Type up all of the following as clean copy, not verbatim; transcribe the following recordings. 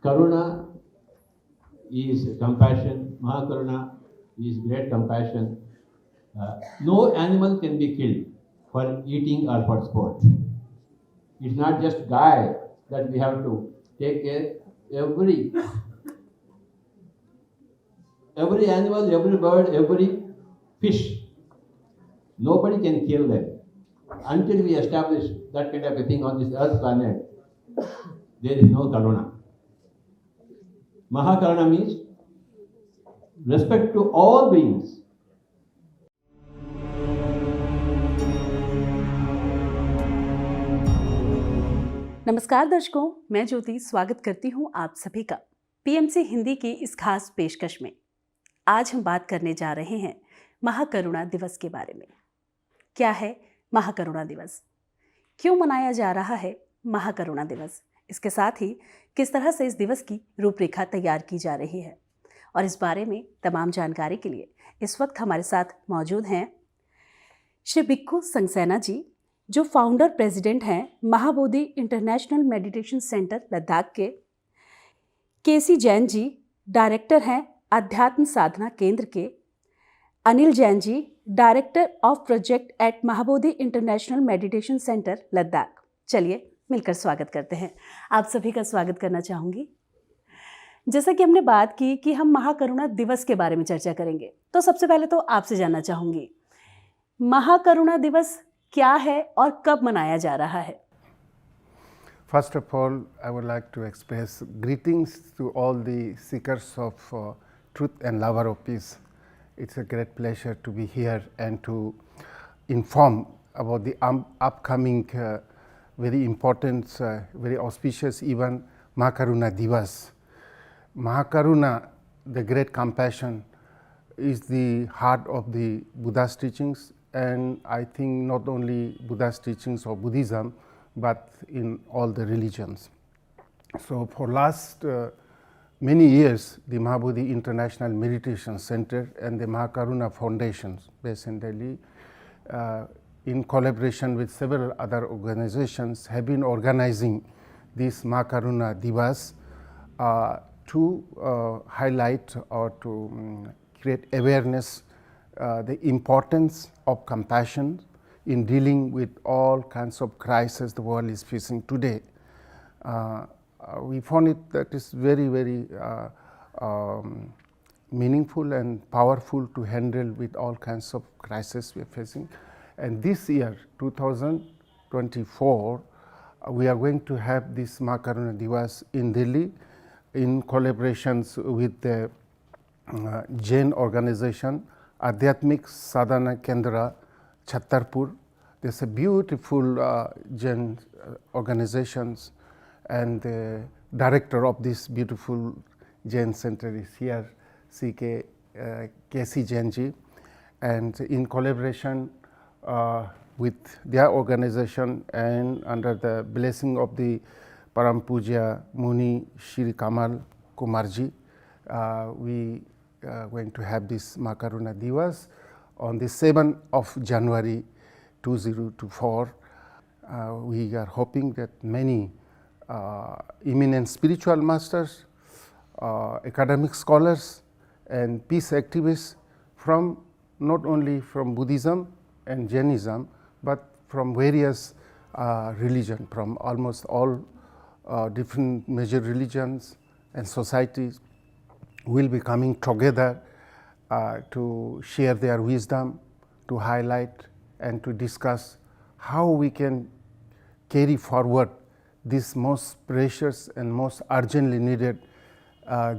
Karuna is compassion. Mahakaruna is great compassion. No animal can be killed for eating or for sport. It's not just guy that we have to take care. Every animal, every bird, every fish, nobody can kill them. Until we establish that kind of a thing on this earth planet, there is no karuna. Mahakaruna means respect to all beings. नमस्कार दर्शकों, मैं ज्योति स्वागत करती हूं आप सभी का PMC Hindi की इस खास पेशकश में। आज हम बात करने जा रहे हैं महाकरुणा दिवस के बारे में। क्या है महाकरुणा दिवस? क्यों मनाया जा रहा है महाकरुणा दिवस? इसके साथ ही किस तरह से इस दिवस की रूपरेखा तैयार की जा रही है, और इस बारे में तमाम जानकारी के लिए इस वक्त हमारे साथ मौजूद हैं श्री भिक्खू संगसेना जी, जो फाउंडर प्रेसिडेंट हैं Mahabodhi international meditation centre Ladakh के। केसी जैन जी डायरेक्टर हैं अध्यात्म साधना केंद्र के। Anil Jain ji director of project at Mahabodhi international meditation centre Ladakh. चलिए मिलकर स्वागत करते हैं। आप सभी का स्वागत करना चाहूँगी। जैसा कि हमने बात की कि हम महाकरुणा दिवस के बारे में चर्चा करेंगे, तो सबसे पहले तो आपसे जानना चाहूँगी, महाकरुणा दिवस क्या है और कब मनाया जा रहा है? First of all, I would like to express greetings to all the seekers of truth and lover of peace. It's a great pleasure to be here and to inform about the upcoming very important, very auspicious event, Mahakaruna Divas. Mahakaruna, the great compassion, is the heart of the Buddha's teachings, and I think not only Buddha's teachings of Buddhism, but in all the religions. So for last many years, the Mahabodhi International Meditation Center and the Mahakaruna Foundation based in Delhi, in collaboration with several other organizations, have been organizing this Mahakaruna Divas to highlight or to create awareness the importance of compassion in dealing with all kinds of crises the world is facing today. We found it that is very, very meaningful and powerful to handle with all kinds of crises we are facing. And this year, 2024, we are going to have this Mahakaruna Divas in Delhi in collaborations with the Jain organization Adhyatmik Sadhana Kendra, Chhattarpur. There's a beautiful Jain organizations, and the director of this beautiful Jain center is here, C.K. K.C. Jain ji, and in collaboration with their organization and under the blessing of the Param Puja Muni Shri Kamal Kumar ji, we going to have this Mahakaruna Divas on the 7th of January 2024. We are hoping that many eminent spiritual masters, academic scholars and peace activists from not only from Buddhism and Jainism, but from various religions, from almost all different major religions and societies, will be coming together to share their wisdom, to highlight and to discuss how we can carry forward this most precious and most urgently needed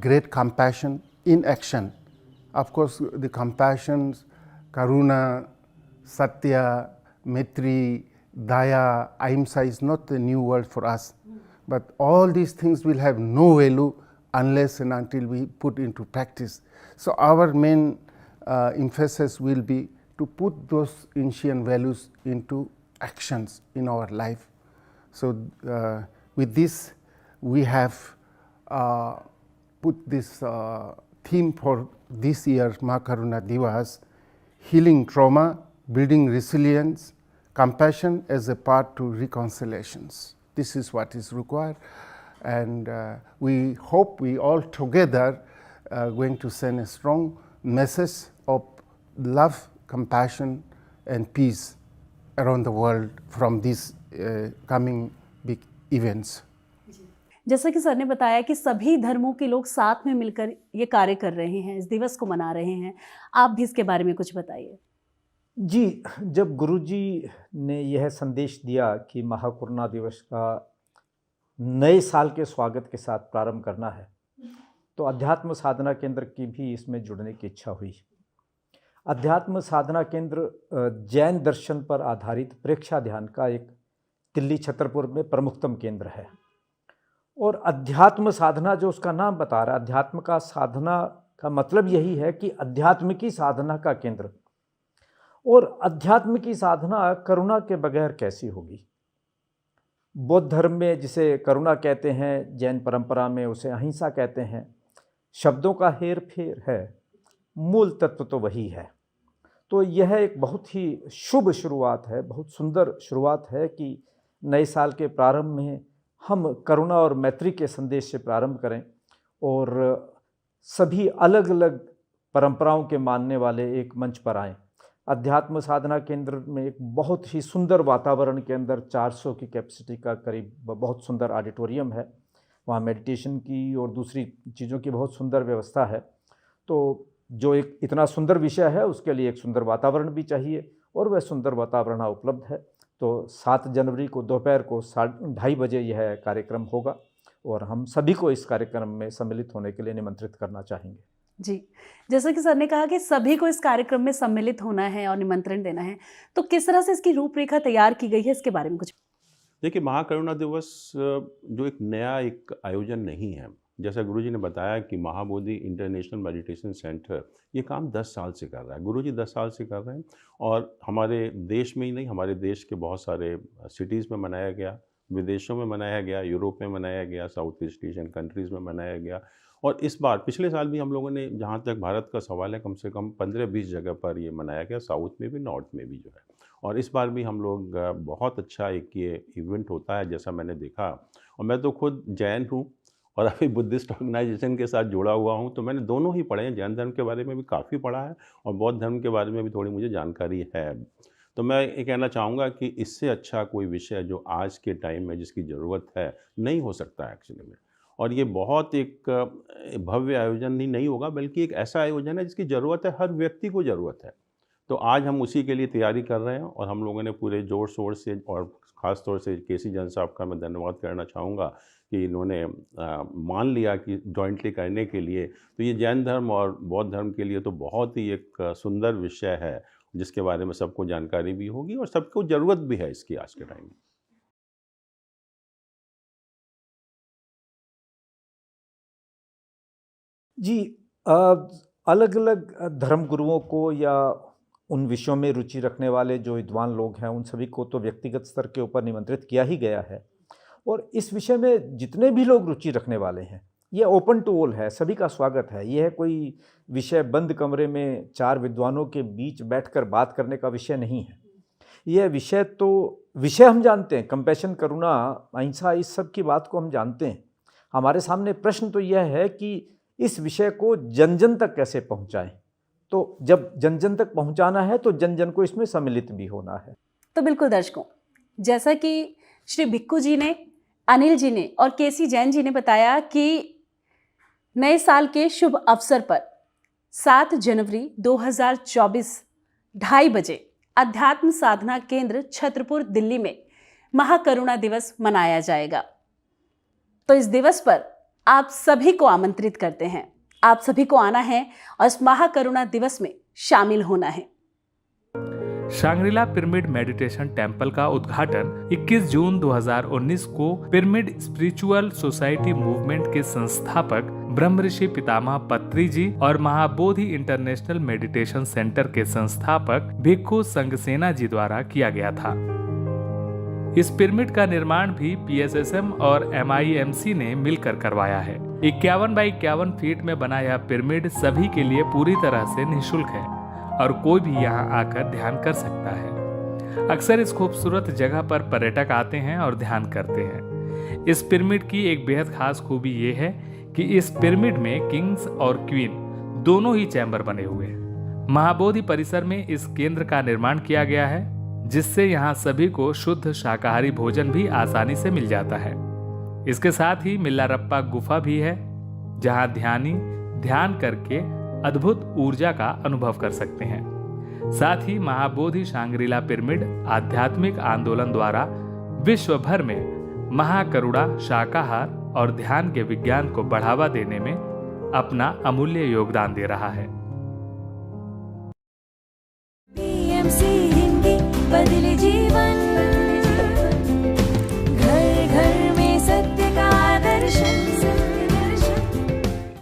great compassion in action. Of course, the compassion, karuna, satya, maitri, daya, ahimsa is not a new word for us, but all these things will have no value unless and until we put into practice. So our main emphasis will be to put those ancient values into actions in our life. So with this, we have put this theme for this year's Mahakaruna Divas: healing trauma, building resilience, compassion as a path to reconciliations. This is what is required. and we hope we all together going to send a strong message of love, compassion, and peace around the world from these coming big events. जैसा कि sir ने बताया कि सभी धर्मों के लोग साथ में मिलकर ये कार्य कर रहे हैं, इस दिवस को मना रहे हैं। आप भी इसके बारे में कुछ बताइए। जी, जब गुरुजी ने यह संदेश दिया कि महाकरुणा दिवस का नए साल के स्वागत के साथ प्रारंभ करना है, तो अध्यात्म साधना केंद्र की भी इसमें जुड़ने की इच्छा हुई। अध्यात्म साधना केंद्र जैन दर्शन पर आधारित प्रेक्षा ध्यान का एक दिल्ली छतरपुर में प्रमुखतम केंद्र है। और अध्यात्म साधना जो उसका नाम बता रहा है, अध्यात्म का साधना का मतलब यही है कि अध्यात्म की साधना का केंद्र। और अध्यात्म की साधना करुणा के बगैर कैसी होगी? बौद्ध धर्म में जिसे करुणा कहते हैं, जैन परंपरा में उसे अहिंसा कहते हैं। शब्दों का हेर फेर है, मूल तत्व तो वही है। तो यह एक बहुत ही शुभ शुरुआत है, बहुत सुंदर शुरुआत है कि नए साल के प्रारंभ में हम करुणा और मैत्री के संदेश से प्रारंभ करें और सभी अलग अलग परंपराओं के मानने वाले एक मंच पर आएं। अध्यात्म साधना केंद्र में एक बहुत ही सुंदर वातावरण के अंदर 400 की कैपेसिटी का करीब बहुत सुंदर ऑडिटोरियम है। वहाँ मेडिटेशन की और दूसरी चीज़ों की बहुत सुंदर व्यवस्था है। तो जो एक इतना सुंदर विषय है उसके लिए एक सुंदर वातावरण भी चाहिए और वह सुंदर वातावरण उपलब्ध है। तो 7 जनवरी को दोपहर को 2:30 बजे यह कार्यक्रम होगा और हम सभी को इस कार्यक्रम में सम्मिलित होने के लिए निमंत्रित करना चाहेंगे। जी, जैसा कि सर ने कहा कि सभी को इस कार्यक्रम में सम्मिलित होना है और निमंत्रण देना है, तो किस तरह से इसकी रूपरेखा तैयार की गई है, इसके बारे में कुछ? देखिए, महाकरुणा दिवस जो एक नया एक आयोजन नहीं है। जैसा गुरुजी ने बताया कि महाबोधि इंटरनेशनल मेडिटेशन सेंटर ये काम 10 साल से कर रहा है। गुरुजी 10 साल से कर रहे हैं और हमारे देश में ही नहीं, हमारे देश के बहुत सारे सिटीज़ में मनाया गया, विदेशों में मनाया गया, यूरोप में मनाया गया, साउथ ईस्ट एशियन कंट्रीज़ में मनाया गया। और इस बार पिछले साल भी हम लोगों ने, जहाँ तक भारत का सवाल है, कम से कम 15-20 जगह पर ये मनाया गया, साउथ में भी, नॉर्थ में भी जो है। और इस बार भी हम लोग बहुत अच्छा एक ये इवेंट होता है जैसा मैंने देखा। और मैं तो खुद जैन हूँ और अभी बुद्धिस्ट ऑर्गेनाइजेशन के साथ जुड़ा हुआ हूँ, तो मैंने दोनों ही पढ़े हैं। जैन धर्म के बारे में भी काफ़ी पढ़ा है और बौद्ध धर्म के बारे में भी थोड़ी मुझे जानकारी है। तो मैं ये कहना चाहूँगा कि इससे अच्छा कोई विषय जो आज के टाइम में जिसकी ज़रूरत है नहीं हो सकता एक्चुअली में। और ये बहुत एक भव्य आयोजन ही नहीं होगा, बल्कि एक ऐसा आयोजन है जिसकी ज़रूरत है, हर व्यक्ति को ज़रूरत है। तो आज हम उसी के लिए तैयारी कर रहे हैं और हम लोगों ने पूरे ज़ोर शोर से, और ख़ास तौर से केसी जैन साहब का मैं धन्यवाद करना चाहूँगा कि इन्होंने मान लिया कि जॉइंटली करने के लिए। तो ये जैन धर्म और बौद्ध धर्म के लिए तो बहुत ही एक सुंदर विषय है जिसके बारे में सबको जानकारी भी होगी और सबको ज़रूरत भी है इसकी आज के टाइम में। जी, अलग अलग धर्म गुरुओं को या उन विषयों में रुचि रखने वाले जो विद्वान लोग हैं उन सभी को तो व्यक्तिगत स्तर के ऊपर निमंत्रित किया ही गया है। और इस विषय में जितने भी लोग रुचि रखने वाले हैं, ये ओपन टू ऑल है, सभी का स्वागत है। यह कोई विषय बंद कमरे में 4 विद्वानों के बीच बैठकर बात करने का विषय नहीं है। यह विषय हम जानते हैं, कंपैशन, करुणा, अहिंसा, इस सब की बात को हम जानते हैं। हमारे सामने प्रश्न तो यह है कि इस विषय को जन जन तक कैसे पहुंचाएं। तो जब जन जन तक पहुंचाना है तो जन जन को इसमें सम्मिलित भी होना है। तो बिल्कुल दर्शकों, जैसा कि श्री भिक्खू जी ने, अनिल जी ने और केसी जैन जी ने बताया कि नए साल के शुभ अवसर पर 7 जनवरी 2024 2:30 बजे अध्यात्म साधना केंद्र छतरपुर दिल्ली में महाकरुणा दिवस मनाया जाएगा। तो इस दिवस पर आप सभी को आमंत्रित करते हैं। आप सभी को आना है और इस महाकरुणा दिवस में शामिल होना है। शांग्रीला पिरामिड मेडिटेशन टेम्पल का उद्घाटन 21 जून 2019 को पिरामिड स्पिरिचुअल सोसाइटी मूवमेंट के संस्थापक ब्रह्मऋषि पितामह पत्री जी और महाबोधि इंटरनेशनल मेडिटेशन सेंटर के संस्थापक भिक्खु संघसेना जी द्वारा किया गया था। इस पिरामिड का निर्माण भी PSSM और MIMC ने मिलकर करवाया है। 51 बाई 51 फीट में बना यह पिरामिड सभी के लिए पूरी तरह से निःशुल्क है और कोई भी यहाँ आकर ध्यान कर सकता है। अक्सर इस खूबसूरत जगह पर पर्यटक आते हैं और ध्यान करते हैं। इस पिरामिड की एक बेहद खास खूबी ये है कि इस पिरामिड में किंग्स और क्वीन दोनों ही चैम्बर बने हुए हैं। महाबोधि परिसर में इस केंद्र का निर्माण किया गया है, जिससे यहाँ सभी को शुद्ध शाकाहारी भोजन भी आसानी से मिल जाता है। इसके साथ ही मिल्लारप्पा गुफा भी है, जहाँ ध्यानी ध्यान करके अद्भुत ऊर्जा का अनुभव कर सकते हैं। साथ ही महाबोधि शांग्रीला पिरामिड आध्यात्मिक आंदोलन द्वारा विश्व भर में महाकरुणा, शाकाहार और ध्यान के विज्ञान को बढ़ावा देने में अपना अमूल्य योगदान दे रहा है। PMC